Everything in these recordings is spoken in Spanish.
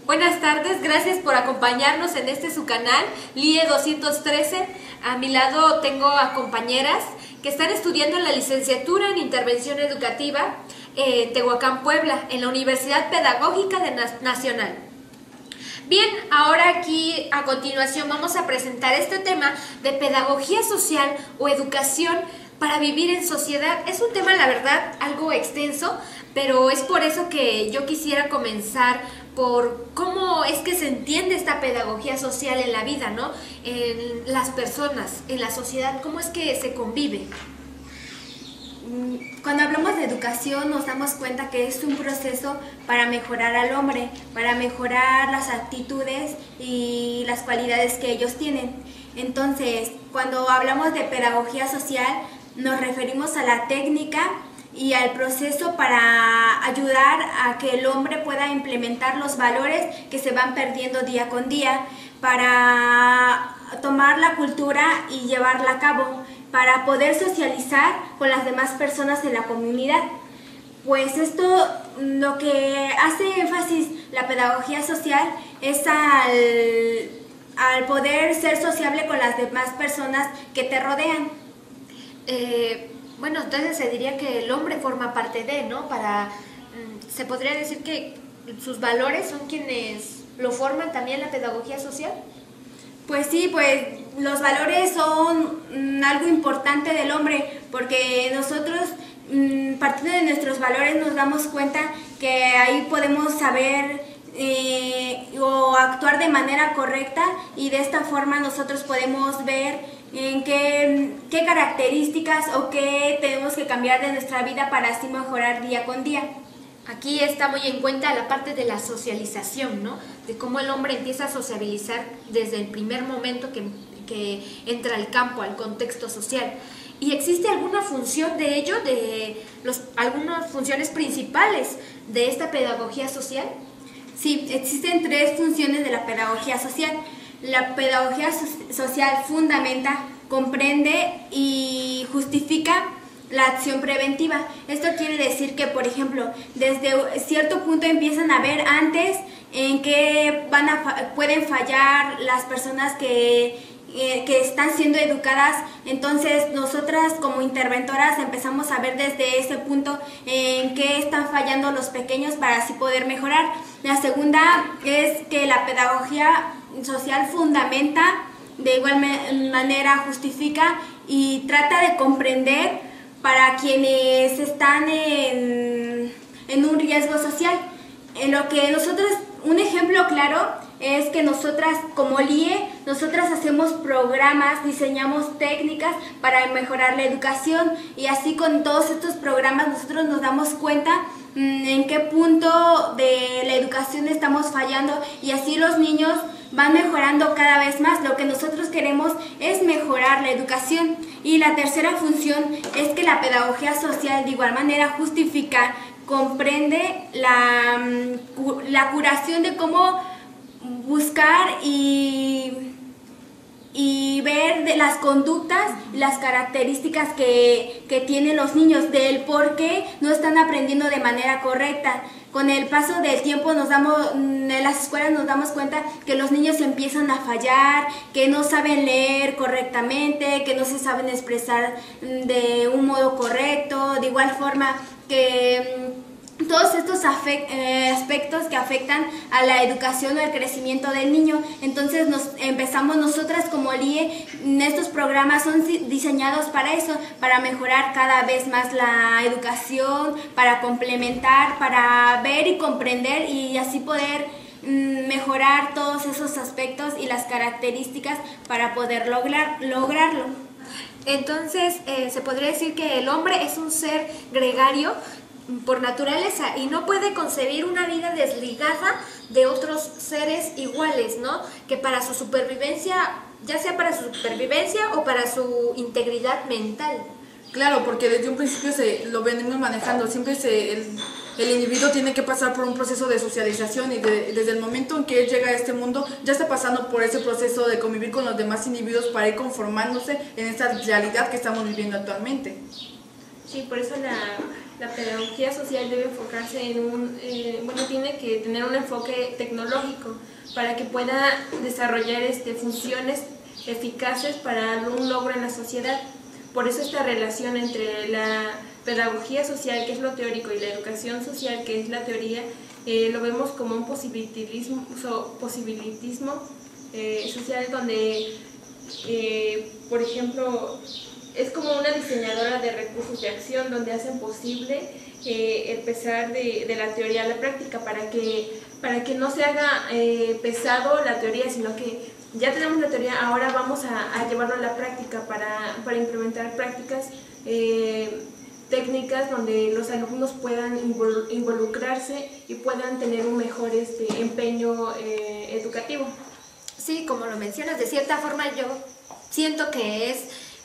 Buenas tardes, gracias por acompañarnos en su canal, LIE 213. A mi lado tengo a compañeras que están estudiando la licenciatura en Intervención Educativa en Tehuacán, Puebla, en la Universidad Pedagógica Nacional. Bien, ahora aquí a continuación vamos a presentar este tema de pedagogía social o educación para vivir en sociedad. Es un tema, la verdad, algo extenso, pero es por eso que yo quisiera comenzar por cómo es que se entiende esta pedagogía social en la vida, ¿no? En las personas, en la sociedad, cómo es que se convive. Cuando hablamos de educación nos damos cuenta que es un proceso para mejorar al hombre, para mejorar las actitudes y las cualidades que ellos tienen. Entonces, cuando hablamos de pedagogía social, nos referimos a la técnica y al proceso para ayudar a que el hombre pueda implementar los valores que se van perdiendo día con día, para tomar la cultura y llevarla a cabo, para poder socializar con las demás personas en la comunidad. Pues esto, lo que hace énfasis la pedagogía social es al poder ser sociable con las demás personas que te rodean. Bueno, entonces se diría que el hombre forma parte de, ¿no? Se podría decir que sus valores son quienes lo forman también la pedagogía social. Pues sí, pues los valores son algo importante del hombre, porque nosotros, partiendo de nuestros valores, nos damos cuenta que ahí podemos saber o actuar de manera correcta, y de esta forma nosotros podemos ver en qué características o qué tenemos que cambiar de nuestra vida para así mejorar día con día. Aquí está muy en cuenta la parte de la socialización, ¿no? De cómo el hombre empieza a sociabilizar desde el primer momento que entra al campo, al contexto social. ¿Y existe alguna función de ello, algunas funciones principales de esta pedagogía social? Sí, existen 3 funciones de la pedagogía social. La pedagogía social fundamenta, comprende y justifica la acción preventiva. Esto quiere decir que, por ejemplo, desde cierto punto empiezan a ver antes en qué pueden fallar las personas que están siendo educadas. Entonces nosotras como interventoras empezamos a ver desde ese punto en qué están fallando los pequeños para así poder mejorar. La segunda es que la pedagogía social fundamenta, de igual manera justifica y trata de comprender para quienes están en un riesgo social. En lo que nosotros, un ejemplo claro es que nosotras como LIE, nosotras hacemos programas, diseñamos técnicas para mejorar la educación, y así con todos estos programas nosotros nos damos cuenta en qué punto de la educación estamos fallando, y así los niños van mejorando cada vez más. Lo que nosotros queremos es mejorar la educación. Y la tercera función es que la pedagogía social de igual manera justifica, comprende la curación de cómo buscar y ver de las conductas, las características que tienen los niños, del por qué no están aprendiendo de manera correcta. Con el paso del tiempo en las escuelas nos damos cuenta que los niños empiezan a fallar, que no saben leer correctamente, que no se saben expresar de un modo correcto, de igual forma que todos estos aspectos que afectan a la educación o el crecimiento del niño. Entonces empezamos nosotras como LIE, estos programas son diseñados para eso, para mejorar cada vez más la educación, para complementar, para ver y comprender y así poder mejorar todos esos aspectos y las características para poder lograrlo. Entonces, se podría decir que el hombre es un ser gregario por naturaleza y no puede concebir una vida desligada de otros seres iguales, ¿no? Que para su supervivencia, ya sea para su supervivencia o para su integridad mental. Claro, porque desde un principio lo venimos manejando, siempre el individuo tiene que pasar por un proceso de socialización, y desde el momento en que él llega a este mundo ya está pasando por ese proceso de convivir con los demás individuos para ir conformándose en esta realidad que estamos viviendo actualmente. Sí, por eso la pedagogía social debe enfocarse en tiene que tener un enfoque tecnológico para que pueda desarrollar funciones eficaces para un logro en la sociedad. Por eso esta relación entre la pedagogía social, que es lo teórico, y la educación social, que es la teoría, lo vemos como un positivismo social, donde, por ejemplo, es como una diseñadora de recursos de acción, donde hacen posible el pasar de la teoría a la práctica, para que no se haga pesado la teoría, sino que ya tenemos la teoría, ahora vamos a llevarlo a la práctica para implementar prácticas técnicas donde los alumnos puedan involucrarse y puedan tener un mejor empeño educativo. Sí, como lo mencionas, de cierta forma yo siento que es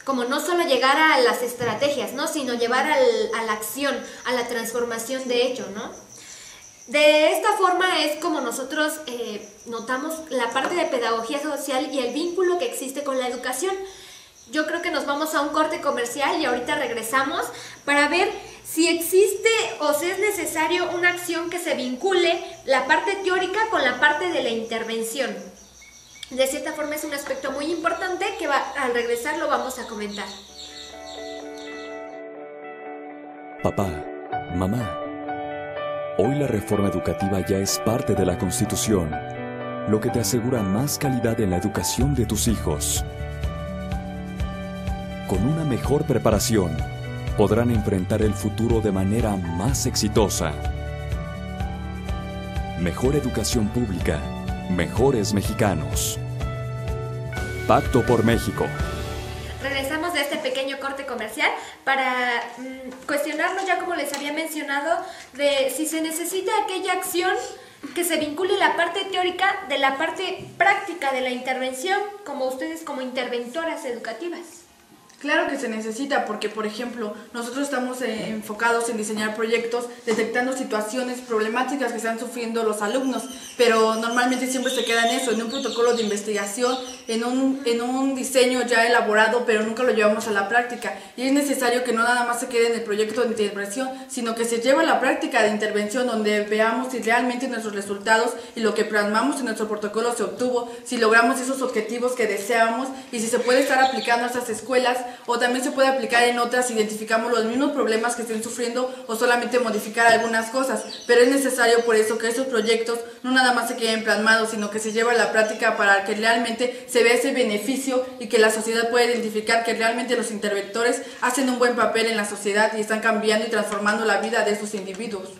como no solo llegar a las estrategias, ¿no?, sino llevar a la acción, a la transformación de hecho, ¿no? De esta forma es como nosotros notamos la parte de pedagogía social y el vínculo que existe con la educación. Yo creo que nos vamos a un corte comercial y ahorita regresamos para ver si existe o si es necesario una acción que se vincule la parte teórica con la parte de la intervención. De cierta forma es un aspecto muy importante que al regresar lo vamos a comentar. Papá, mamá, hoy la reforma educativa ya es parte de la Constitución, lo que te asegura más calidad en la educación de tus hijos. Con una mejor preparación, podrán enfrentar el futuro de manera más exitosa. Mejor educación pública, mejores mexicanos. Pacto por México. Regresamos de este pequeño corte comercial para cuestionarnos, ya como les había mencionado, de si se necesita aquella acción que se vincule la parte teórica de la parte práctica de la intervención, como ustedes como interventoras educativas. Claro que se necesita porque, por ejemplo, nosotros estamos enfocados en diseñar proyectos detectando situaciones problemáticas que están sufriendo los alumnos, pero normalmente siempre se queda en eso, en un protocolo de investigación, en un diseño ya elaborado, pero nunca lo llevamos a la práctica. Y es necesario que no nada más se quede en el proyecto de intervención, sino que se lleve a la práctica de intervención, donde veamos si realmente nuestros resultados y lo que plasmamos en nuestro protocolo se obtuvo, si logramos esos objetivos que deseamos y si se puede estar aplicando a esas escuelas, o también se puede aplicar en otras, identificamos los mismos problemas que estén sufriendo o solamente modificar algunas cosas, pero es necesario por eso que esos proyectos no nada más se queden plasmados, sino que se lleve a la práctica para que realmente se vea ese beneficio y que la sociedad pueda identificar que realmente los interventores hacen un buen papel en la sociedad y están cambiando y transformando la vida de esos individuos.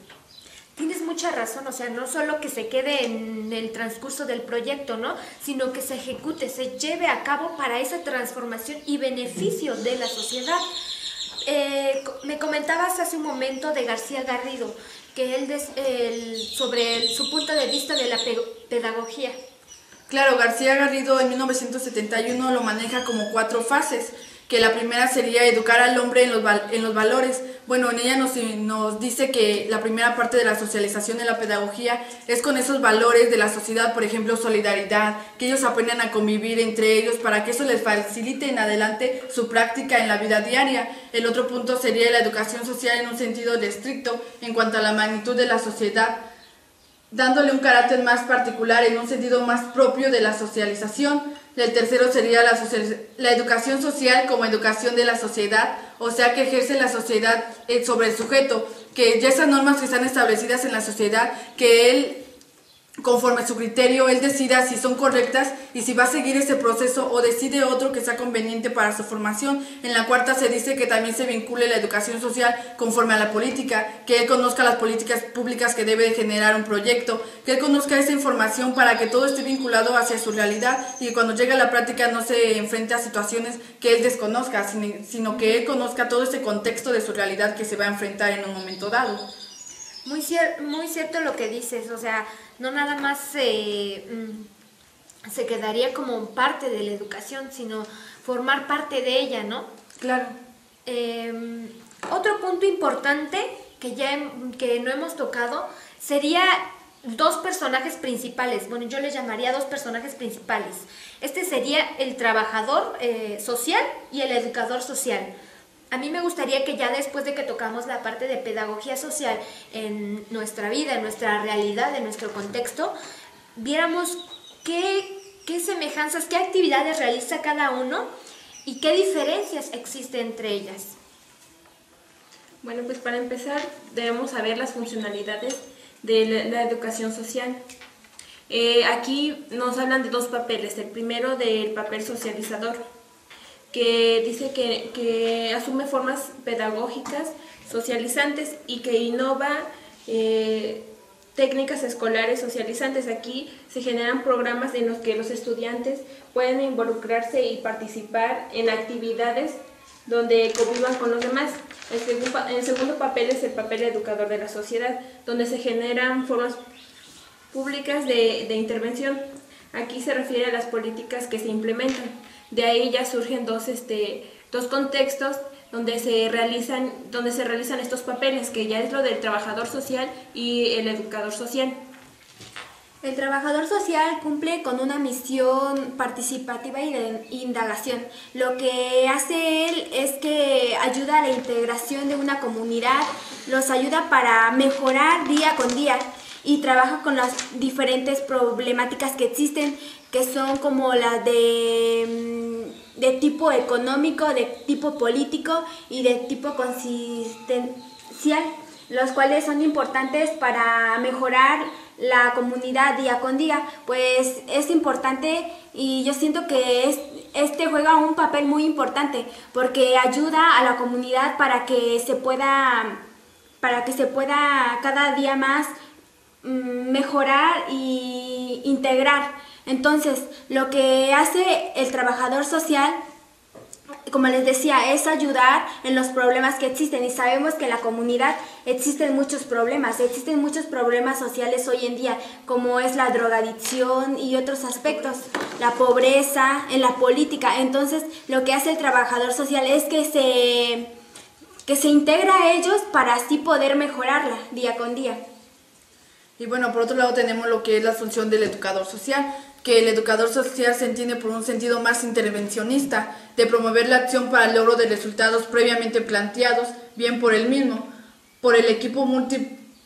Tienes mucha razón, o sea, no solo que se quede en el transcurso del proyecto, ¿no?, sino que se ejecute, se lleve a cabo para esa transformación y beneficio de la sociedad. Me comentabas hace un momento de García Garrido, que sobre su punto de vista de la pedagogía. Claro, García Garrido en 1971 lo maneja como 4 fases, que la primera sería educar al hombre en los valores. Bueno, en ella nos dice que la primera parte de la socialización de la pedagogía es con esos valores de la sociedad, por ejemplo, solidaridad, que ellos aprendan a convivir entre ellos para que eso les facilite en adelante su práctica en la vida diaria. El otro punto sería la educación social en un sentido estricto en cuanto a la magnitud de la sociedad, dándole un carácter más particular en un sentido más propio de la socialización. El tercero sería la educación social como educación de la sociedad, o sea que ejerce la sociedad sobre el sujeto, que ya esas normas que están establecidas en la sociedad, que él, conforme a su criterio, él decida si son correctas y si va a seguir ese proceso o decide otro que sea conveniente para su formación. En la cuarta se dice que también se vincule la educación social conforme a la política, que él conozca las políticas públicas que debe de generar un proyecto, que él conozca esa información para que todo esté vinculado hacia su realidad y que cuando llegue a la práctica no se enfrente a situaciones que él desconozca, sino que él conozca todo ese contexto de su realidad que se va a enfrentar en un momento dado. Muy cierto lo que dices, o sea, no nada más se quedaría como parte de la educación, sino formar parte de ella, ¿no? Claro. Otro punto importante que no hemos tocado sería 2 personajes principales. Bueno, yo les llamaría 2 personajes principales. Este sería el trabajador social y el educador social. a mí me gustaría que ya después de que tocamos la parte de pedagogía social en nuestra vida, en nuestra realidad, en nuestro contexto, viéramos qué semejanzas, qué actividades realiza cada uno y qué diferencias existen entre ellas. Bueno, pues para empezar debemos saber las funcionalidades de la educación social. Aquí nos hablan de dos papeles. El primero del papel socializador, que dice que asume formas pedagógicas socializantes y que innova técnicas escolares socializantes. Aquí se generan programas en los que los estudiantes pueden involucrarse y participar en actividades donde convivan con los demás. El segundo papel es el papel educador de la sociedad, donde se generan formas públicas de intervención. Aquí se refiere a las políticas que se implementan. De ahí ya surgen dos contextos donde se realizan estos papeles, que ya es lo del trabajador social y el educador social. El trabajador social cumple con una misión participativa y de indagación. Lo que hace él es que ayuda a la integración de una comunidad, los ayuda para mejorar día con día y trabaja con las diferentes problemáticas que existen, que son como las de tipo económico, de tipo político y de tipo consistencial, los cuales son importantes para mejorar la comunidad día con día. Pues es importante y yo siento que este juega un papel muy importante porque ayuda a la comunidad para que se pueda cada día más mejorar y integrar. Entonces, lo que hace el trabajador social, como les decía, es ayudar en los problemas que existen, y sabemos que en la comunidad existen muchos problemas sociales hoy en día, como es la drogadicción y otros aspectos, la pobreza, en la política. Entonces, lo que hace el trabajador social es que se integra a ellos para así poder mejorarla día con día. Y bueno, por otro lado tenemos lo que es la función del educador social, que el educador social se entiende por un sentido más intervencionista, de promover la acción para el logro de resultados previamente planteados, bien por él mismo, por el equipo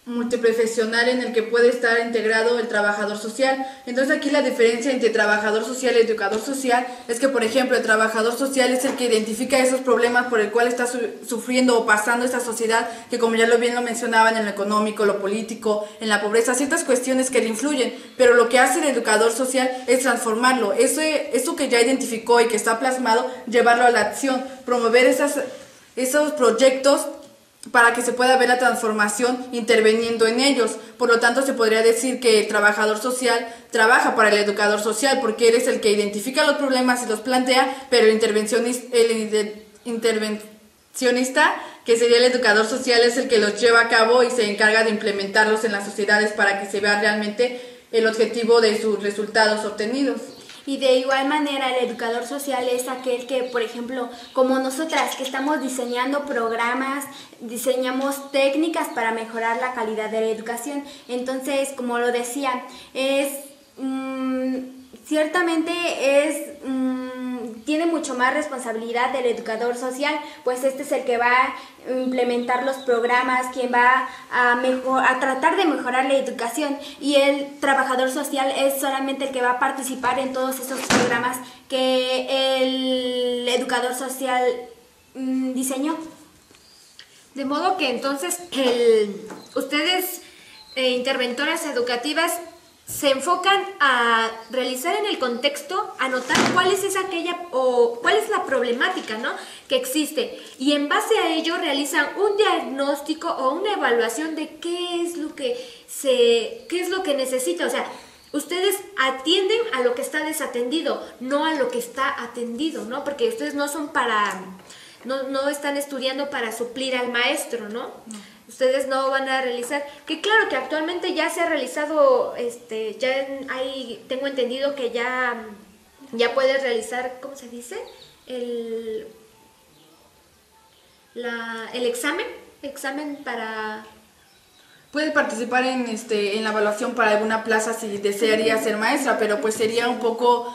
multiprofesional en el que puede estar integrado el trabajador social. Entonces aquí la diferencia entre trabajador social y educador social es que, por ejemplo, el trabajador social es el que identifica esos problemas por el cual está sufriendo o pasando esta sociedad, que como ya bien lo mencionaban, en lo económico, lo político, en la pobreza, ciertas cuestiones que le influyen, pero lo que hace el educador social es transformarlo, eso que ya identificó y que está plasmado, llevarlo a la acción, promover esos proyectos para que se pueda ver la transformación interviniendo en ellos. Por lo tanto, se podría decir que el trabajador social trabaja para el educador social, porque él es el que identifica los problemas y los plantea, pero el intervencionista, que sería el educador social, es el que los lleva a cabo y se encarga de implementarlos en las sociedades para que se vea realmente el objetivo de sus resultados obtenidos. Y de igual manera el educador social es aquel que, por ejemplo, como nosotras que estamos diseñando programas, diseñamos técnicas para mejorar la calidad de la educación. Entonces, como lo decía, ciertamente tiene mucho más responsabilidad del educador social, pues este es el que va a implementar los programas, quien va a tratar de mejorar la educación, y el trabajador social es solamente el que va a participar en todos esos programas que el educador social diseñó. De modo que entonces ustedes, interventoras educativas, se enfocan a realizar en el contexto, a notar cuál es cuál es la problemática, ¿no?, que existe, y en base a ello realizan un diagnóstico o una evaluación de qué es lo que necesita. O sea, ustedes atienden a lo que está desatendido, no a lo que está atendido, ¿no? Porque ustedes no son no están estudiando para suplir al maestro, ¿no? Ustedes no van a realizar, que claro que actualmente ya se ha realizado, tengo entendido que ya puedes realizar, ¿cómo se dice? El examen para... Puedes participar en la evaluación para alguna plaza si desearía ser maestra, pero pues sería un poco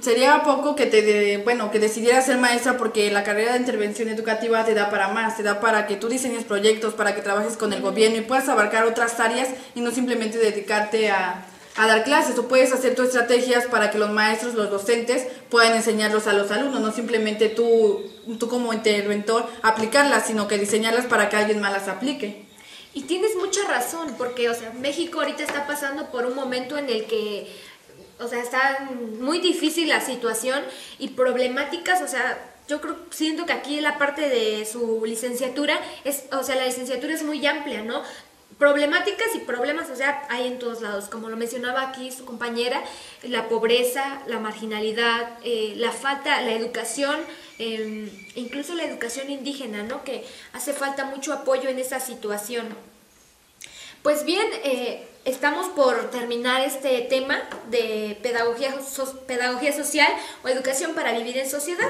Sería poco que que decidieras ser maestra, porque la carrera de intervención educativa te da para más, te da para que tú diseñes proyectos, para que trabajes con el gobierno y puedas abarcar otras áreas y no simplemente dedicarte a dar clases. O puedes hacer tus estrategias para que los maestros, los docentes puedan enseñarlos a los alumnos, no simplemente tú como interventor aplicarlas, sino que diseñarlas para que alguien más las aplique. Y tienes mucha razón, porque, México ahorita está pasando por un momento en el que, está muy difícil la situación y problemáticas, yo siento que aquí la parte de su licenciatura la licenciatura es muy amplia, ¿no? Problemáticas y problemas, hay en todos lados, como lo mencionaba aquí su compañera, la pobreza, la marginalidad, la falta, la educación, incluso la educación indígena, ¿no? Que hace falta mucho apoyo en esa situación. Pues bien, estamos por terminar este tema de pedagogía social o educación para vivir en sociedad.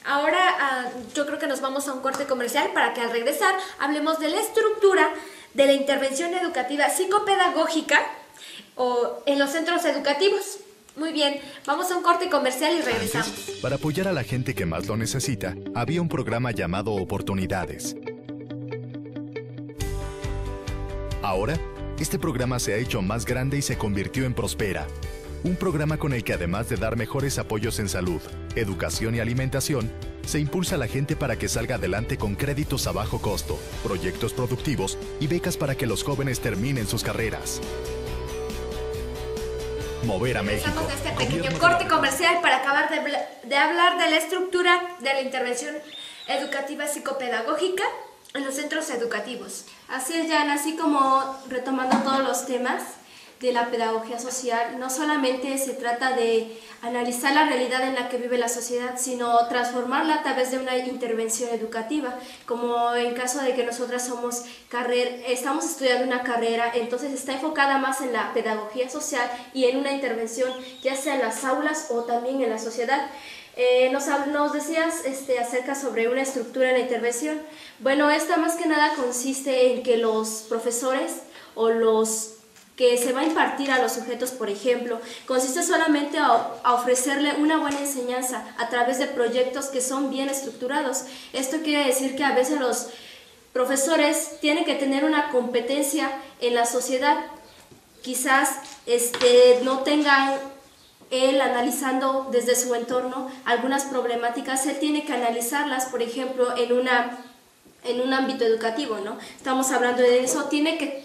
Ahora yo creo que nos vamos a un corte comercial para que al regresar hablemos de la estructura de la intervención educativa psicopedagógica o en los centros educativos. Muy bien, vamos a un corte comercial y regresamos. Antes, para apoyar a la gente que más lo necesita, había un programa llamado Oportunidades. Ahora, este programa se ha hecho más grande y se convirtió en Prospera. Un programa con el que, además de dar mejores apoyos en salud, educación y alimentación, se impulsa a la gente para que salga adelante con créditos a bajo costo, proyectos productivos y becas para que los jóvenes terminen sus carreras. Mover a México. Estamos en este pequeño corte comercial para acabar de hablar de la estructura de la intervención educativa psicopedagógica en los centros educativos. Así es, Jan, así como retomando todos los temas de la pedagogía social, no solamente se trata de analizar la realidad en la que vive la sociedad, sino transformarla a través de una intervención educativa, como en caso de que nosotras estamos estudiando una carrera, entonces está enfocada más en la pedagogía social y en una intervención ya sea en las aulas o también en la sociedad. Nos decías acerca sobre una estructura en la intervención. Bueno, esta más que nada consiste en que los profesores o los que se va a impartir a los sujetos, por ejemplo, consiste solamente a ofrecerle una buena enseñanza a través de proyectos que son bien estructurados. Esto quiere decir que a veces los profesores tienen que tener una competencia en la sociedad. Quizás no tengan él analizando desde su entorno algunas problemáticas, él tiene que analizarlas, por ejemplo, en un ámbito educativo, ¿no? Estamos hablando de eso, tiene que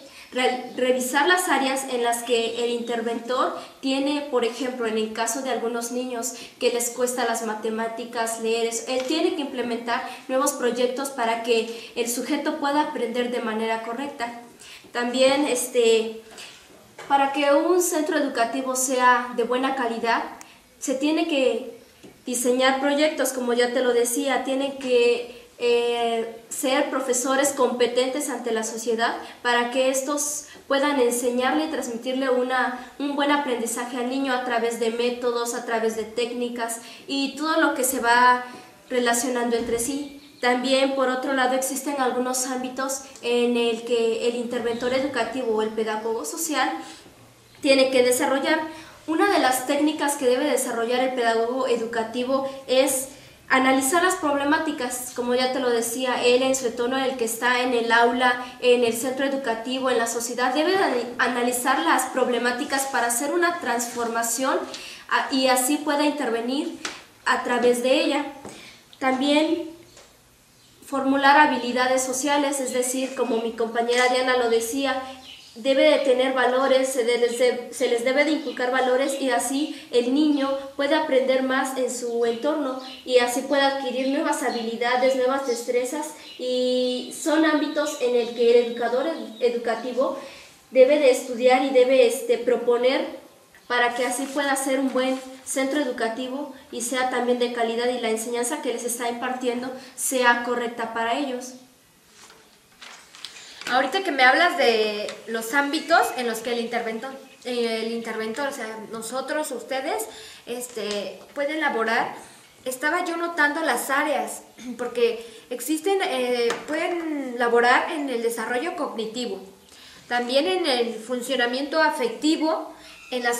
revisar las áreas en las que el interventor tiene, por ejemplo, en el caso de algunos niños que les cuesta las matemáticas, leer, él tiene que implementar nuevos proyectos para que el sujeto pueda aprender de manera correcta. También, para que un centro educativo sea de buena calidad, se tiene que diseñar proyectos, como ya te lo decía, tienen que ser profesores competentes ante la sociedad para que estos puedan enseñarle y transmitirle un buen aprendizaje al niño a través de métodos, a través de técnicas y todo lo que se va relacionando entre sí. También, por otro lado, existen algunos ámbitos en el que el interventor educativo o el pedagogo social tiene que desarrollar. Una de las técnicas que debe desarrollar el pedagogo educativo es analizar las problemáticas, como ya te lo decía, él en su entorno en el que está, en el aula, en el centro educativo, en la sociedad, debe analizar las problemáticas para hacer una transformación y así pueda intervenir a través de ella. También formular habilidades sociales, es decir, como mi compañera Diana lo decía, debe de tener valores, se les debe de inculcar valores y así el niño puede aprender más en su entorno y así puede adquirir nuevas habilidades, nuevas destrezas y son ámbitos en el que el educador educativo debe de estudiar y debe proponer para que así pueda ser un buen centro educativo y sea también de calidad y la enseñanza que les está impartiendo sea correcta para ellos. Ahorita que me hablas de los ámbitos en los que el interventor, o sea, nosotros, ustedes, pueden laborar, estaba yo notando las áreas, porque pueden laborar en el desarrollo cognitivo, también en el funcionamiento afectivo en la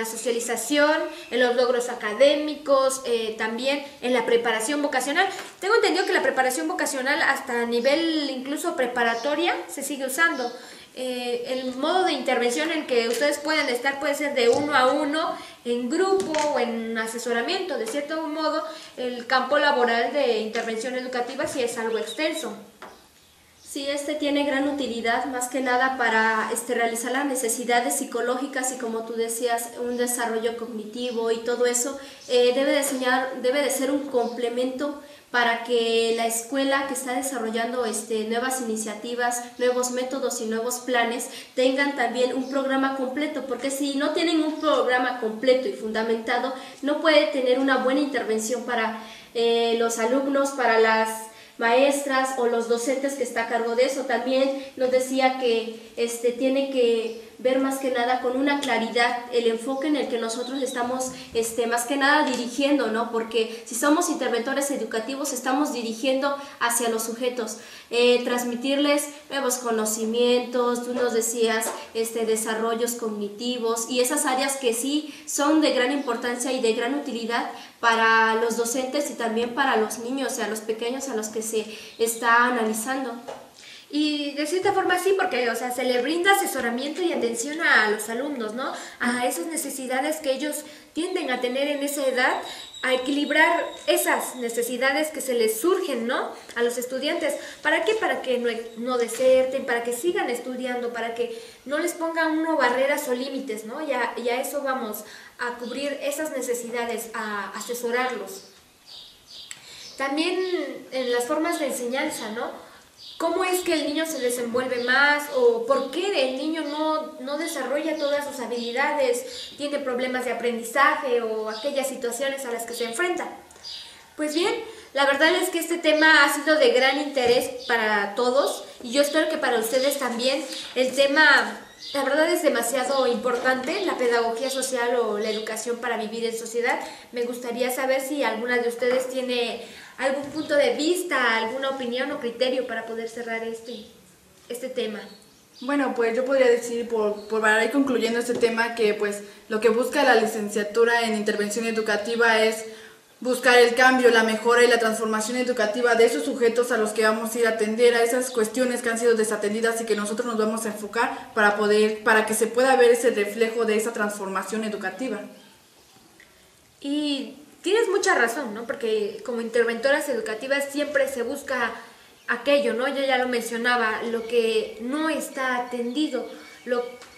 socialización, en los logros académicos, también en la preparación vocacional. Tengo entendido que la preparación vocacional hasta a nivel incluso preparatoria se sigue usando. El modo de intervención en que ustedes pueden estar puede ser de 1 a 1, en grupo o en asesoramiento. De cierto modo, el campo laboral de intervención educativa sí es algo extenso. Sí, tiene gran utilidad más que nada para realizar las necesidades psicológicas y, como tú decías, un desarrollo cognitivo y todo eso debe de ser un complemento para que la escuela que está desarrollando nuevas iniciativas, nuevos métodos y nuevos planes tengan también un programa completo, porque si no tienen un programa completo y fundamentado, no puede tener una buena intervención para los alumnos, para las maestras o los docentes que está a cargo de eso. También nos decía que tiene que ver más que nada con una claridad el enfoque en el que nosotros estamos más que nada dirigiendo, ¿no? Porque si somos interventores educativos estamos dirigiendo hacia los sujetos, transmitirles nuevos conocimientos, tú nos decías desarrollos cognitivos y esas áreas que sí son de gran importancia y de gran utilidad para los docentes y también para los niños, a los pequeños a los que se está analizando. Y de cierta forma sí, porque se le brinda asesoramiento y atención a los alumnos, ¿no? A esas necesidades que ellos tienden a tener en esa edad, a equilibrar esas necesidades que se les surgen, ¿no? A los estudiantes. ¿Para qué? Para que no deserten, para que sigan estudiando, para que no les pongan barreras o límites, ¿no? Y a eso vamos, a cubrir esas necesidades, a asesorarlos. También en las formas de enseñanza, ¿no? ¿Cómo es que el niño se desenvuelve más o por qué el niño no desarrolla todas sus habilidades, tiene problemas de aprendizaje o aquellas situaciones a las que se enfrenta? Pues bien, la verdad es que este tema ha sido de gran interés para todos y yo espero que para ustedes también. El tema, la verdad, es demasiado importante, la pedagogía social o la educación para vivir en sociedad. Me gustaría saber si alguna de ustedes tiene algún punto de vista, alguna opinión o criterio para poder cerrar este tema. Bueno, pues yo podría decir, para ir concluyendo este tema, que pues lo que busca la licenciatura en intervención educativa es buscar el cambio, la mejora y la transformación educativa de esos sujetos a los que vamos a ir a atender, a esas cuestiones que han sido desatendidas y que nosotros nos vamos a enfocar para que se pueda ver ese reflejo de esa transformación educativa. Y tienes mucha razón, ¿no? Porque como interventoras educativas siempre se busca aquello, ¿no? Yo ya lo mencionaba, lo que no está atendido.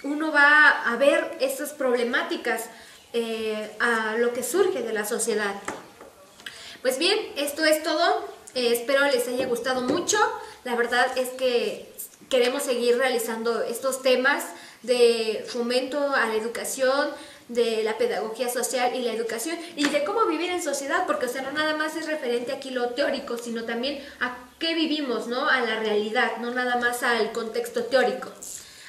Uno va a ver esas problemáticas, a lo que surge de la sociedad. Pues bien, esto es todo. Espero les haya gustado mucho. La verdad es que queremos seguir realizando estos temas de fomento a la educación, de la pedagogía social y la educación y de cómo vivir en sociedad, porque no nada más es referente aquí lo teórico, sino también a qué vivimos, ¿no? A la realidad, no nada más al contexto teórico.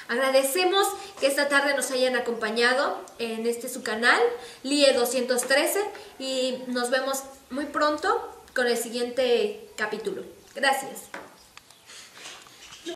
Agradecemos que esta tarde nos hayan acompañado en su canal, LIE 213, y nos vemos muy pronto con el siguiente capítulo. Gracias.